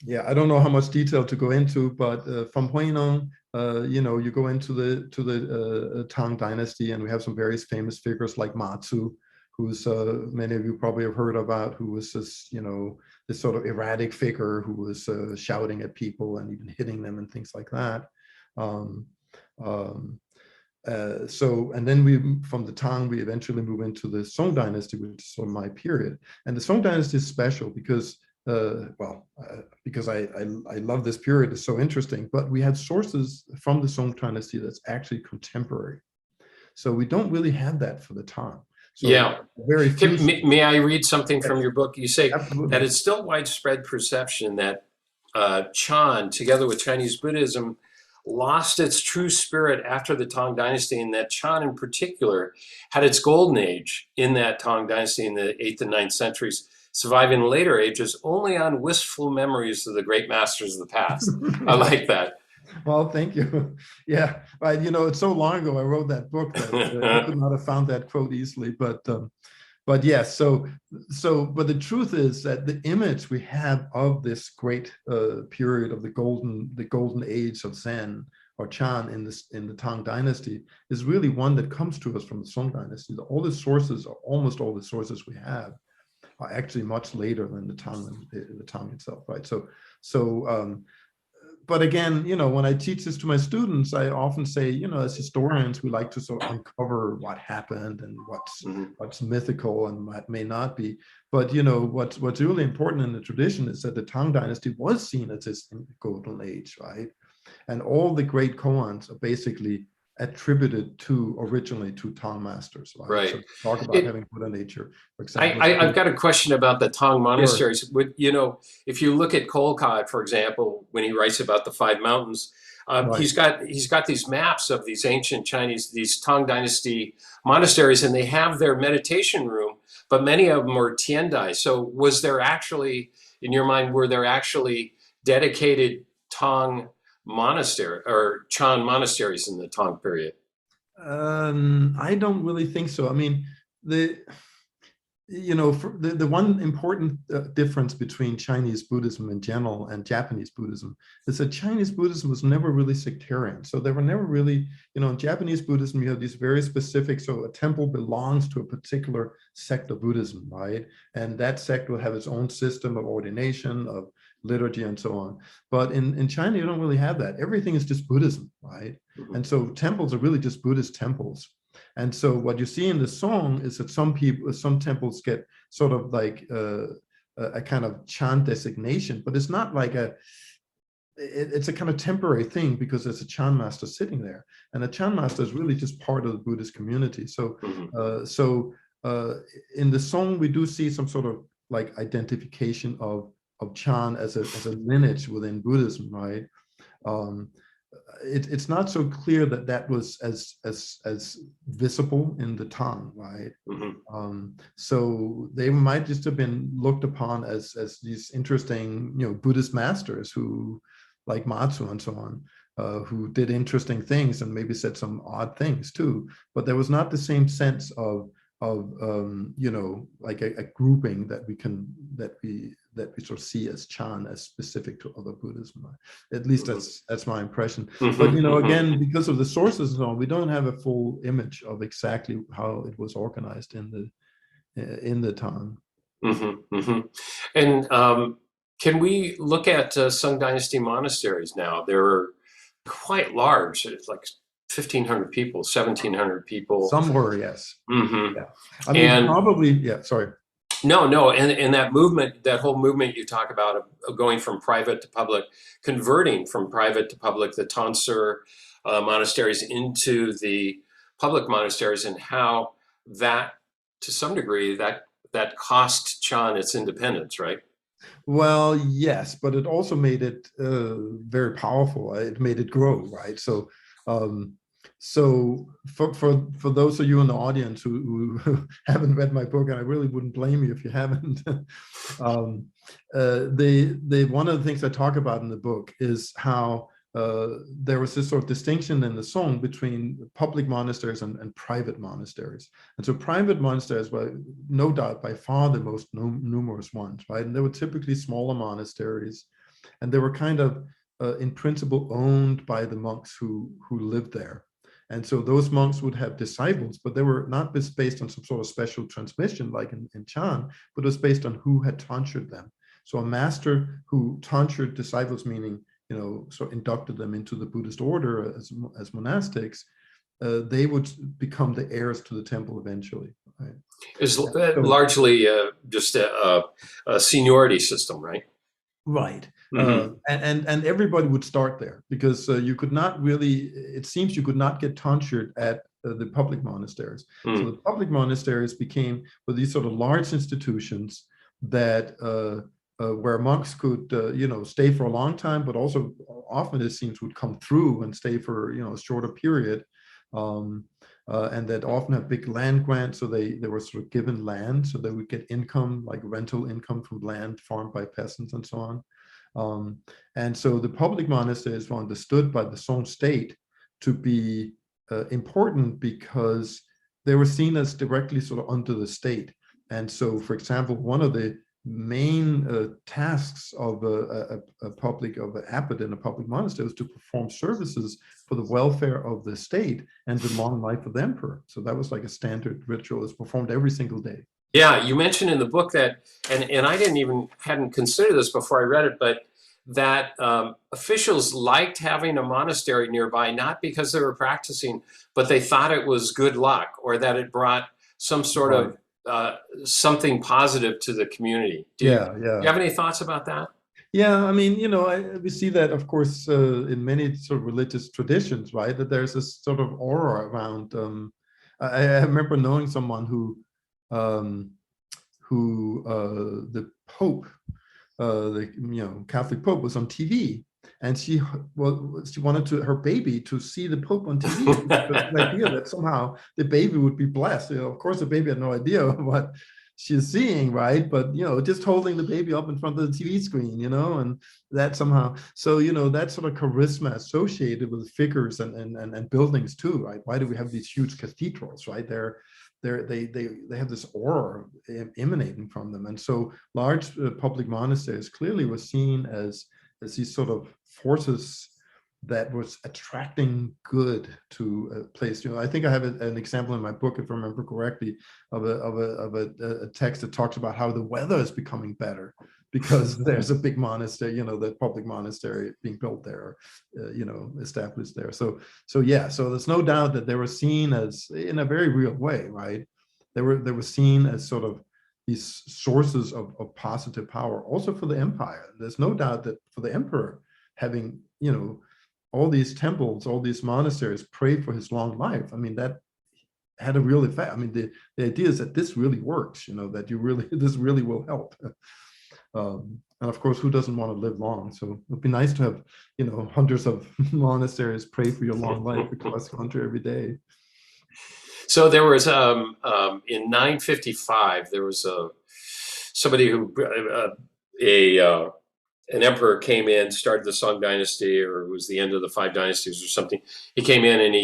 yeah, I don't know how much detail to go into, but from Huineng, you go into the Tang Dynasty, and we have some very famous figures like Ma Zu, who's many of you probably have heard about, who was this, this sort of erratic figure who was shouting at people and even hitting them and things like that. Um, um, and then from the Tang, we eventually move into the Song Dynasty, which is sort of my period. And the Song Dynasty is special because, because I love this period, it's so interesting, but we had sources from the Song Dynasty that's actually contemporary. So we don't really have that for the Tang. So yeah. Very few. May I read something from your book? You say Absolutely. that it's still widespread perception that Chan, together with Chinese Buddhism, lost its true spirit after the Tang Dynasty, and that Chan in particular had its golden age in that Tang Dynasty in the 8th and 9th centuries, surviving later ages only on wistful memories of the great masters of the past. I like that. Well, thank you. Yeah, right. It's so long ago I wrote that book that I could not have found that quote easily. But yes, but the truth is that the image we have of this great period of the golden age of Zen or Chan in the Tang Dynasty is really one that comes to us from the Song Dynasty. All the sources, or almost all the sources we have, are actually much later than the Tang itself, right? But again, when I teach this to my students, I often say, as historians, we like to sort of uncover what happened and what's mythical and what may not be. But what's really important in the tradition is that the Tang Dynasty was seen as this golden age, right? And all the great koans are basically attributed originally to Tang masters, right? Right. So talk about having Buddha nature, for example. I've got a question about the Tang monasteries. Sure. If you look at Kolkai, for example, when he writes about the 5 mountains, right. he's got these maps of these ancient Chinese, these Tang Dynasty monasteries, and they have their meditation room, but many of them are tiandai. So was there actually, in your mind, were there actually dedicated Tang monastery or Chan monasteries in the Tang period? I don't really think so. I mean, the one important difference between Chinese Buddhism in general and Japanese Buddhism is that Chinese Buddhism was never really sectarian. So they were never really, in Japanese Buddhism, you have these very specific, so a temple belongs to a particular sect of Buddhism, right? And that sect will have its own system of ordination, of liturgy, and so on. But in China, you don't really have that. Everything is just Buddhism, right? Mm-hmm. And so temples are really just Buddhist temples. And so what you see in the song is that some temples get sort of like a kind of Chan designation, but it's not like it's a kind of temporary thing because there's a Chan master sitting there, and the Chan master is really just part of the Buddhist community. So, in the song we do see some sort of like identification of Chan as a lineage within Buddhism, right? It's not so clear that was as visible in the Tang, right? Mm-hmm. So they might just have been looked upon as these interesting, Buddhist masters who, like Ma Zu and so on, who did interesting things and maybe said some odd things too. But there was not the same sense of like a grouping that we sort of see as Chan as specific to other Buddhism. At least that's my impression. But again, because of the sources and so on, we don't have a full image of exactly how it was organized in the Tang. Mm-hmm, mm-hmm. And can we look at Sung Dynasty monasteries now? They're quite large. It's like 1,500 people, 1,700 people. Some were, yes. Mm-hmm. Yeah. I mean, probably, yeah, sorry. No, and that movement, that whole movement you talk about of going from private to public, converting from private to public, the tonsur monasteries into the public monasteries, and how that, to some degree, that cost Chan its independence, right? Well, yes, but it also made it very powerful. It made it grow, right? So for those of you in the audience who haven't read my book, and I really wouldn't blame you if you haven't, one of the things I talk about in the book is how there was this sort of distinction in the song between public monasteries and private monasteries. And so private monasteries were no doubt by far the most numerous ones, right? And they were typically smaller monasteries, and they were kind of in principle owned by the monks who lived there. And so those monks would have disciples, but they were not based on some sort of special transmission like in Chan, but it was based on who had tonsured them. So a master who tonsured disciples, meaning, you know, sort of inducted them into the Buddhist order as monastics, they would become the heirs to the temple eventually. Right? It's largely just a seniority system, right? Right. Mm-hmm. And everybody would start there because you could not really, it seems you could not get tonsured at the public monasteries. Mm. So the public monasteries became these sort of large institutions that where monks could, you know, stay for a long time, but also often it seems would come through and stay for, you know, a shorter period. And that often have big land grants, so they were sort of given land, so they would get income, like rental income from land farmed by peasants and so on. And so the public monasteries were understood by the Song state to be important because they were seen as directly sort of under the state. And so, for example, one of the main tasks of an abbot in a public monastery was to perform services for the welfare of the state and the long life of the emperor. So that was like a standard ritual. It's performed every single day. Yeah, you mentioned in the book that, and I hadn't considered this before I read it, but that officials liked having a monastery nearby, not because they were practicing, but they thought it was good luck or that it brought some sort of something positive to the community. Do you have any thoughts about that? Yeah, I mean, you know, we see that, of course, in many sort of religious traditions, right? That there's this sort of aura around. I remember knowing someone who the Pope, the Catholic Pope, was on TV. And she wanted her baby to see the Pope on TV. The idea that somehow the baby would be blessed. You know, of course, the baby had no idea what she's seeing, right? But, you know, just holding the baby up in front of the TV screen, you know, and that somehow. So, you know, that sort of charisma associated with figures and buildings too, right? Why do we have these huge cathedrals, right? They have this aura emanating from them. And so large public monasteries clearly were seen as these sort of forces that was attracting good to a place. You know, I think I have an example in my book, if I remember correctly, of a text that talks about how the weather is becoming better because there's a big monastery, you know, the public monastery being built there, you know, established there. So there's no doubt that they were seen as, in a very real way, right? They were seen as sort of these sources of positive power, also for the empire. There's no doubt that for the emperor, having, you know, all these temples, all these monasteries pray for his long life. I mean, that had a real effect. I mean, the idea is that this really works, you know, that this really will help. And of course, who doesn't want to live long? So it'd be nice to have, you know, hundreds of monasteries pray for your long life across the country every day. So there was in 955 there was somebody who an emperor came in, started the Song dynasty, or it was the end of the 5 dynasties or something. He came in and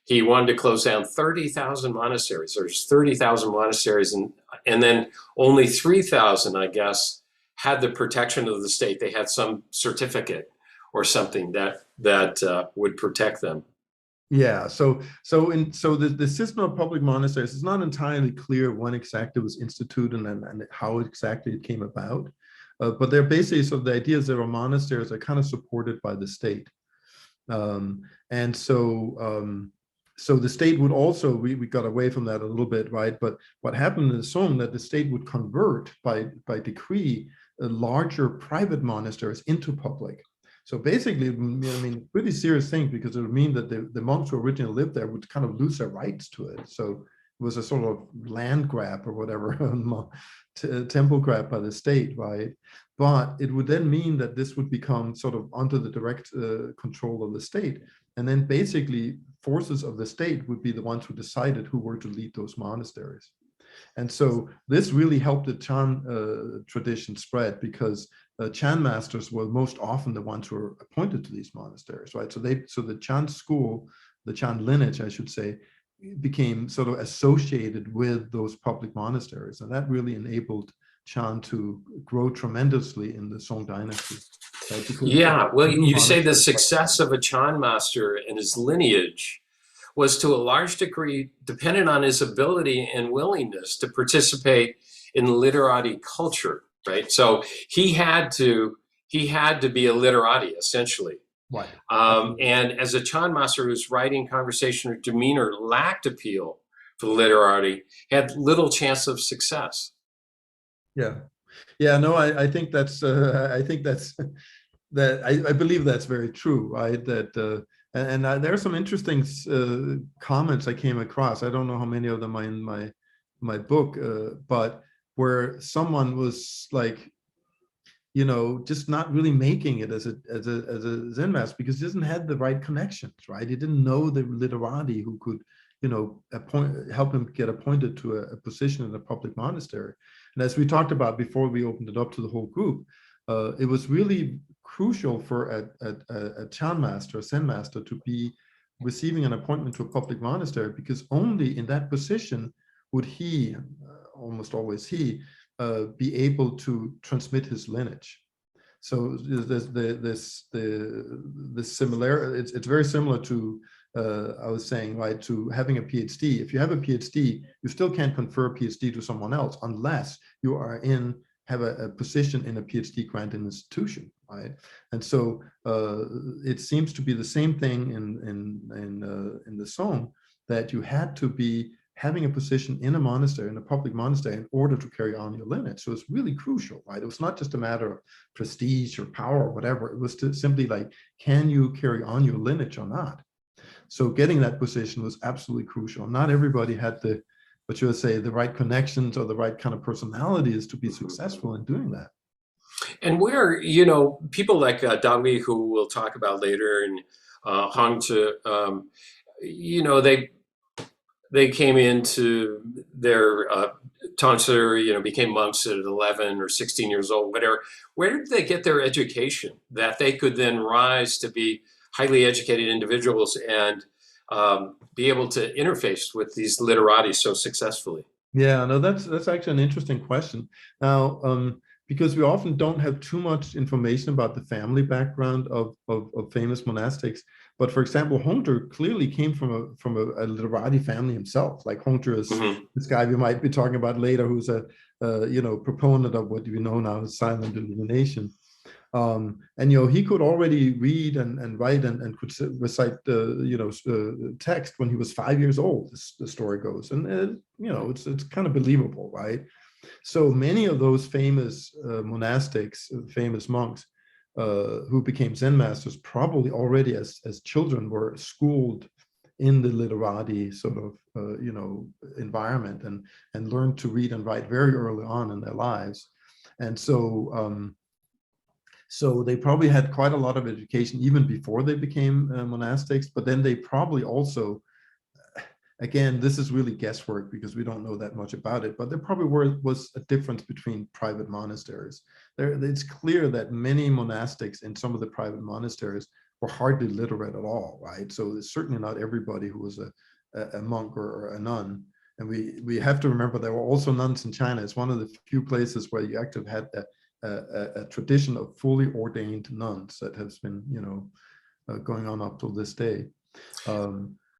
he wanted to close down 30,000 monasteries. There's 30,000 monasteries, and then only 3,000, I guess, had the protection of the state. They had some certificate or something that would protect them. Yeah, so the system of public monasteries is not entirely clear when exactly it was instituted and how exactly it came about, but they're basically, so the idea is there are monasteries that are kind of supported by the state, and so the state would also, we got away from that a little bit, right? But what happened in the Song, that the state would convert by decree larger private monasteries into public. So basically, I mean, pretty serious thing, because it would mean that the monks who originally lived there would kind of lose their rights to it. So it was a sort of land grab or whatever, temple grab by the state, right? But it would then mean that this would become sort of under the direct control of the state. And then basically forces of the state would be the ones who decided who were to lead those monasteries. And so this really helped the Chan tradition spread, because Chan masters were most often the ones who were appointed to these monasteries, right? So the Chan school, the Chan lineage, I should say, became sort of associated with those public monasteries, and that really enabled Chan to grow tremendously in the Song dynasty. Right? Yeah, well, you say the success of a Chan master and his lineage was to a large degree dependent on his ability and willingness to participate in literati culture, right? So he had to be a literati essentially. Right. And as a Chan master whose writing, conversation, or demeanor lacked appeal for the literati, had little chance of success. Yeah, yeah. No, I think that's that I believe that's very true, right? That and there are some interesting comments I came across. I don't know how many of them are in my book, but where someone was like, you know, just not really making it as a Zen master because he doesn't have the right connections, right? He didn't know the literati who could, you know, help him get appointed to a position in a public monastery. And as we talked about before we opened it up to the whole group, it was really crucial for a Chan master, a Zen master, to be receiving an appointment to a public monastery, because only in that position would he, almost always he, be able to transmit his lineage. So this similar, it's very similar to I was saying, right, to having a PhD. If you have a PhD, you still can't confer a PhD to someone else unless you are have a position in a PhD granting institution, right? And so it seems to be the same thing in the Song, that you had to be having a position in a monastery, in a public monastery, in order to carry on your lineage. So it's really crucial, right? It was not just a matter of prestige or power or whatever. It was simply like, can you carry on your lineage or not? So getting that position was absolutely crucial. Not everybody had the, what you would say, the right connections or the right kind of personalities to be successful in doing that. And where, you know, people like Dongui, who we'll talk about later, and Hong Tzu, you know, they came into their tonsure, you know, became monks at 11 or 16 years old, whatever. Where did they get their education that they could then rise to be highly educated individuals and be able to interface with these literati so successfully? Yeah, no, that's actually an interesting question. Now, because we often don't have too much information about the family background of famous monastics. But for example, Hongzhi clearly came from a literati family himself. Like Hongzhi is this guy we might be talking about later, who's a you know, proponent of what we know now as silent illumination. And you know, he could already read and write and could recite you know, text when he was 5 years old, the story goes. And you know, it's kind of believable, right? So many of those famous monastics, famous monks who became Zen masters, probably already as children were schooled in the literati sort of you know, environment, and learned to read and write very early on in their lives. And so so they probably had quite a lot of education even before they became monastics, but then they probably also, again, this is really guesswork because we don't know that much about it, but there probably was a difference between private monasteries. It's clear that many monastics in some of the private monasteries were hardly literate at all, right? So it's certainly not everybody who was a monk or a nun. And we have to remember there were also nuns in China. It's one of the few places where you actually had a tradition of fully ordained nuns that has been, you know, going on up till this day.